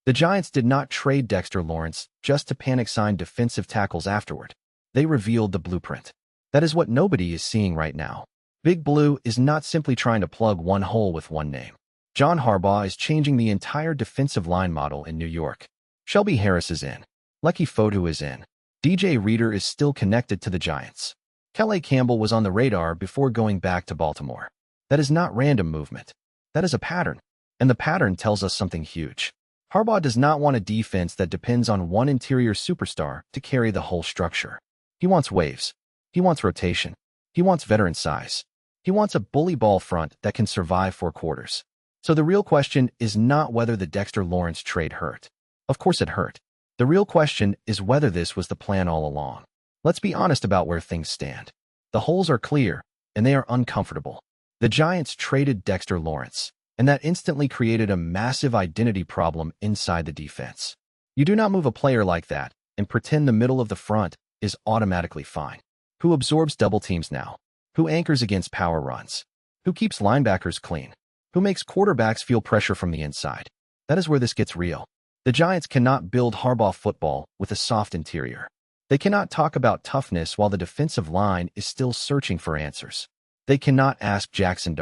The Giants did not trade Dexter Lawrence just to panic sign defensive tackles afterward. They revealed the blueprint. That is what nobody is seeing right now. Big Blue is not simply trying to plug one hole with one name. John Harbaugh is changing the entire defensive line model in New York. Shelby Harris is in. Leki Fotu is in. DJ Reader is still connected to the Giants. Calais Campbell was on the radar before going back to Baltimore. That is not random movement. That is a pattern. And the pattern tells us something huge. Harbaugh does not want a defense that depends on one interior superstar to carry the whole structure. He wants waves. He wants rotation. He wants veteran size. He wants a bully ball front that can survive 4 quarters. So the real question is not whether the Dexter Lawrence trade hurt. Of course it hurt. The real question is whether this was the plan all along. Let's be honest about where things stand. The holes are clear, and they are uncomfortable. The Giants traded Dexter Lawrence, and that instantly created a massive identity problem inside the defense. You do not move a player like that and pretend the middle of the front is automatically fine. Who absorbs double teams now? Who anchors against power runs? Who keeps linebackers clean? Who makes quarterbacks feel pressure from the inside? That is where this gets real. The Giants cannot build Harbaugh football with a soft interior. They cannot talk about toughness while the defensive line is still searching for answers. They cannot ask Jaxson,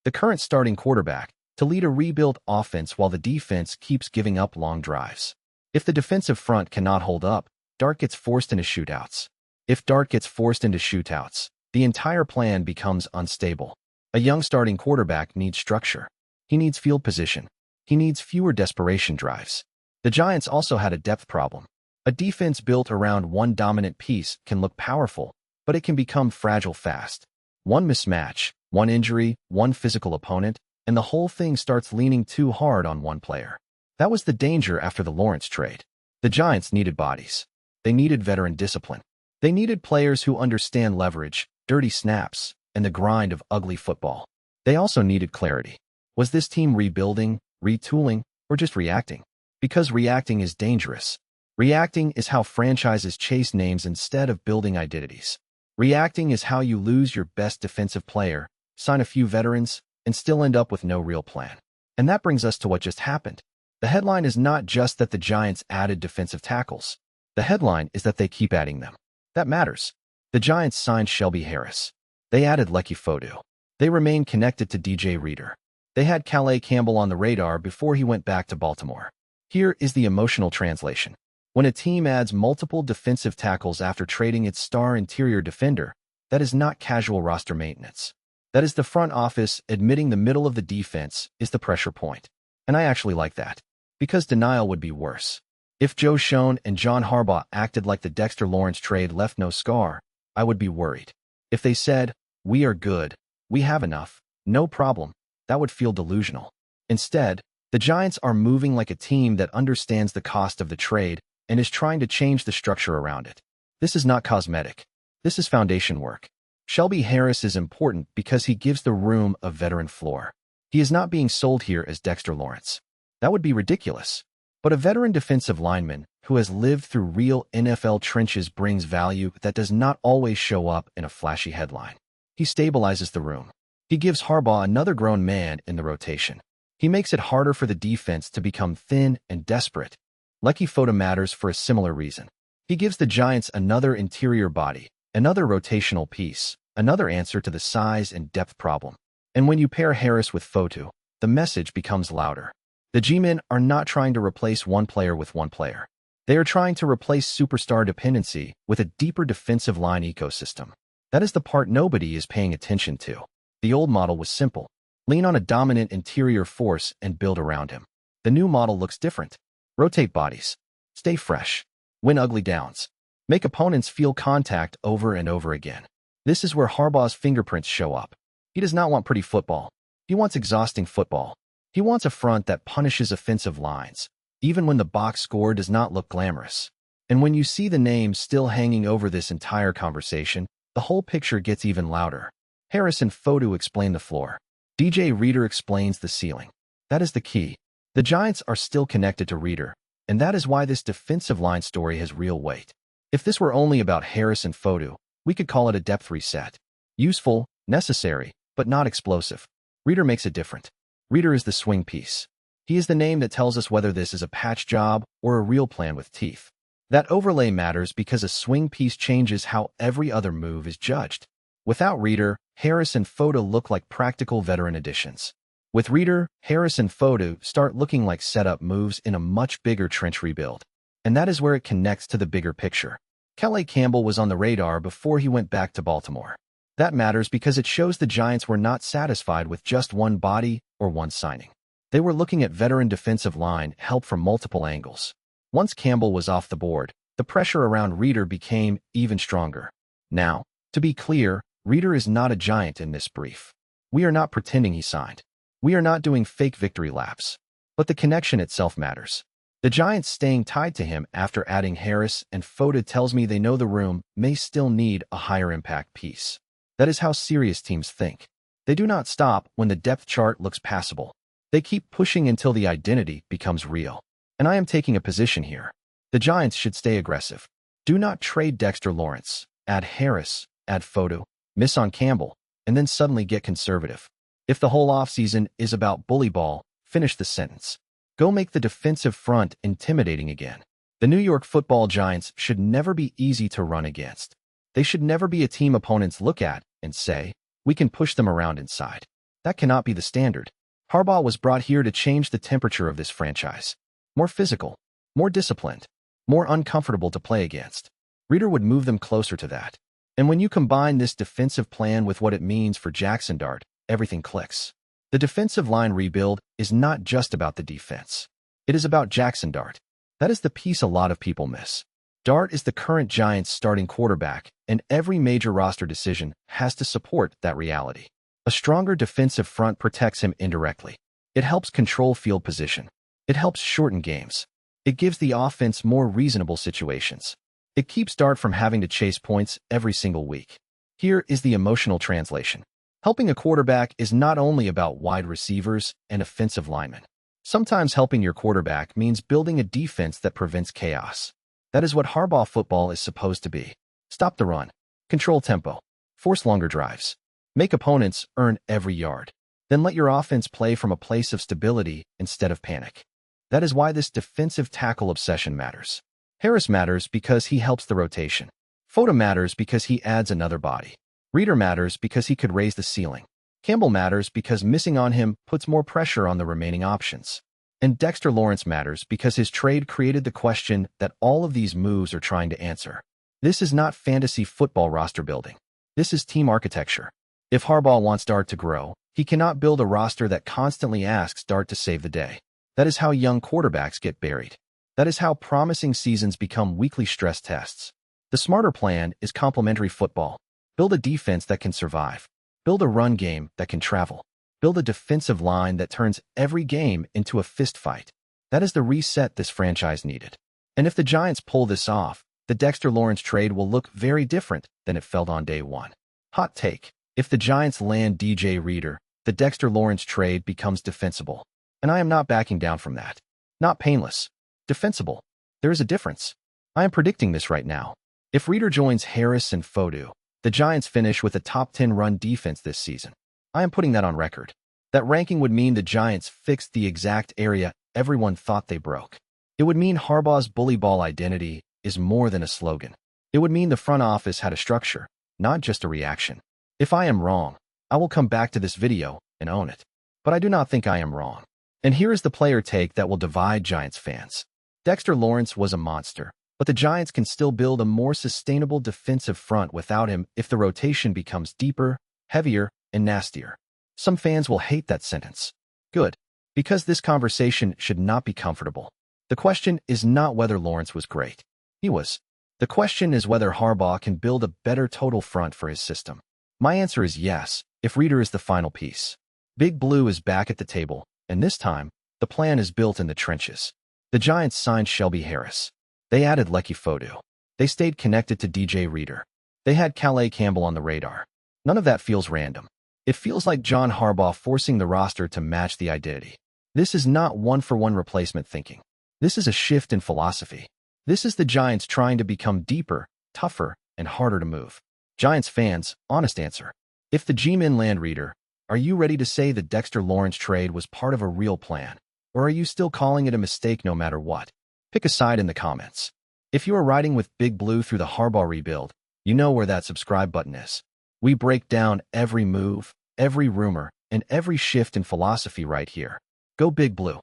the current starting quarterback, to lead a rebuild offense while the defense keeps giving up long drives. If the defensive front cannot hold up, Dart gets forced into shootouts. If Dart gets forced into shootouts, the entire plan becomes unstable. A young starting quarterback needs structure. He needs field position. He needs fewer desperation drives. The Giants also had a depth problem. A defense built around one dominant piece can look powerful, but it can become fragile fast. One mismatch, one injury, one physical opponent, and the whole thing starts leaning too hard on one player. That was the danger after the Lawrence trade. The Giants needed bodies. They needed veteran discipline. They needed players who understand leverage, dirty snaps, and the grind of ugly football. They also needed clarity. Was this team rebuilding, retooling, or just reacting? Because reacting is dangerous. Reacting is how franchises chase names instead of building identities. Reacting is how you lose your best defensive player, sign a few veterans, and still end up with no real plan. And that brings us to what just happened. The headline is not just that the Giants added defensive tackles. The headline is that they keep adding them. That matters. The Giants signed Shelby Harris. They added Leki Fotu. They remained connected to DJ Reader. They had Calais Campbell on the radar before he went back to Baltimore. Here is the emotional translation. When a team adds multiple defensive tackles after trading its star interior defender, that is not casual roster maintenance. That is the front office admitting the middle of the defense is the pressure point. And I actually like that, because denial would be worse. If Joe Schoen and John Harbaugh acted like the Dexter Lawrence trade left no scar, I would be worried. If they said, "We are good, we have enough, no problem," that would feel delusional. Instead, the Giants are moving like a team that understands the cost of the trade and is trying to change the structure around it. This is not cosmetic. This is foundation work. Shelby Harris is important because he gives the room a veteran floor. He is not being sold here as Dexter Lawrence. That would be ridiculous. But a veteran defensive lineman who has lived through real NFL trenches brings value that does not always show up in a flashy headline. He stabilizes the room. He gives Harbaugh another grown man in the rotation. He makes it harder for the defense to become thin and desperate. Leki Fotu matters for a similar reason. He gives the Giants another interior body, another rotational piece, another answer to the size and depth problem. And when you pair Harris with Fotu, the message becomes louder. The G-men are not trying to replace one player with one player. They are trying to replace superstar dependency with a deeper defensive line ecosystem. That is the part nobody is paying attention to. The old model was simple. Lean on a dominant interior force and build around him. The new model looks different. Rotate bodies. Stay fresh. Win ugly downs. Make opponents feel contact over and over again. This is where Harbaugh's fingerprints show up. He does not want pretty football. He wants exhausting football. He wants a front that punishes offensive lines, even when the box score does not look glamorous. And when you see the names still hanging over this entire conversation, the whole picture gets even louder. Harris and Fotu explain the floor. DJ Reader explains the ceiling. That is the key. The Giants are still connected to Reader, and that is why this defensive line story has real weight. If this were only about Harris and Fotu, we could call it a depth reset. Useful, necessary, but not explosive. Reader makes it different. Reader is the swing piece. He is the name that tells us whether this is a patch job or a real plan with teeth. That overlay matters because a swing piece changes how every other move is judged. Without Reader, Harris and Fotu look like practical veteran additions. With Reader, Harris and Fotu start looking like setup moves in a much bigger trench rebuild. And that is where it connects to the bigger picture. Calais Campbell was on the radar before he went back to Baltimore. That matters because it shows the Giants were not satisfied with just one body or one signing. They were looking at veteran defensive line help from multiple angles. Once Campbell was off the board, the pressure around Reader became even stronger. Now, to be clear, Reader is not a Giant in this brief. We are not pretending he signed. We are not doing fake victory laps. But the connection itself matters. The Giants staying tied to him after adding Harris and Fotu tells me they know the room may still need a higher impact piece. That is how serious teams think. They do not stop when the depth chart looks passable. They keep pushing until the identity becomes real. And I am taking a position here. The Giants should stay aggressive. Do not trade Dexter Lawrence, add Harris, add Fotu, miss on Campbell, and then suddenly get conservative. If the whole offseason is about bully ball, finish the sentence. Go make the defensive front intimidating again. The New York Football Giants should never be easy to run against. They should never be a team opponents look at and say, we can push them around inside. That cannot be the standard. Harbaugh was brought here to change the temperature of this franchise. More physical, more disciplined, more uncomfortable to play against. Reader would move them closer to that. And when you combine this defensive plan with what it means for Jaxson Dart, everything clicks. The defensive line rebuild is not just about the defense. It is about Jaxson Dart. That is the piece a lot of people miss. Dart is the current Giants starting quarterback, and every major roster decision has to support that reality. A stronger defensive front protects him indirectly. It helps control field position. It helps shorten games. It gives the offense more reasonable situations. It keeps Dart from having to chase points every single week. Here is the emotional translation. Helping a quarterback is not only about wide receivers and offensive linemen. Sometimes helping your quarterback means building a defense that prevents chaos. That is what Harbaugh football is supposed to be. Stop the run. Control tempo. Force longer drives. Make opponents earn every yard. Then let your offense play from a place of stability instead of panic. That is why this defensive tackle obsession matters. Harris matters because he helps the rotation. Fotu matters because he adds another body. Reader matters because he could raise the ceiling. Campbell matters because missing on him puts more pressure on the remaining options. And Dexter Lawrence matters because his trade created the question that all of these moves are trying to answer. This is not fantasy football roster building. This is team architecture. If Harbaugh wants Dart to grow, he cannot build a roster that constantly asks Dart to save the day. That is how young quarterbacks get buried. That is how promising seasons become weekly stress tests. The smarter plan is complementary football. Build a defense that can survive. Build a run game that can travel. Build a defensive line that turns every game into a fist fight. That is the reset this franchise needed. And if the Giants pull this off, the Dexter Lawrence trade will look very different than it felt on day one. Hot take. If the Giants land DJ Reader, the Dexter Lawrence trade becomes defensible. And I am not backing down from that. Not painless. Defensible. There is a difference. I am predicting this right now. If Reader joins Harris and Fotu, the Giants finish with a top 10 run defense this season. I am putting that on record. That ranking would mean the Giants fixed the exact area everyone thought they broke. It would mean Harbaugh's bully ball identity is more than a slogan. It would mean the front office had a structure, not just a reaction. If I am wrong, I will come back to this video and own it. But I do not think I am wrong. And here is the player take that will divide Giants fans. Dexter Lawrence was a monster, but the Giants can still build a more sustainable defensive front without him if the rotation becomes deeper, heavier, and nastier. Some fans will hate that sentence. Good. Because this conversation should not be comfortable. The question is not whether Lawrence was great. He was. The question is whether Harbaugh can build a better total front for his system. My answer is yes, if Reader is the final piece. Big Blue is back at the table, and this time, the plan is built in the trenches. The Giants signed Shelby Harris. They added Leki Fotu. They stayed connected to DJ Reader. They had Calais Campbell on the radar. None of that feels random. It feels like John Harbaugh forcing the roster to match the identity. This is not one-for-one replacement thinking. This is a shift in philosophy. This is the Giants trying to become deeper, tougher, and harder to move. Giants fans, honest answer. If the G-Men land Reader, are you ready to say the Dexter Lawrence trade was part of a real plan? Or are you still calling it a mistake no matter what? Pick a side in the comments. If you are riding with Big Blue through the Harbaugh rebuild, you know where that subscribe button is. We break down every move, every rumor, and every shift in philosophy right here. Go Big Blue.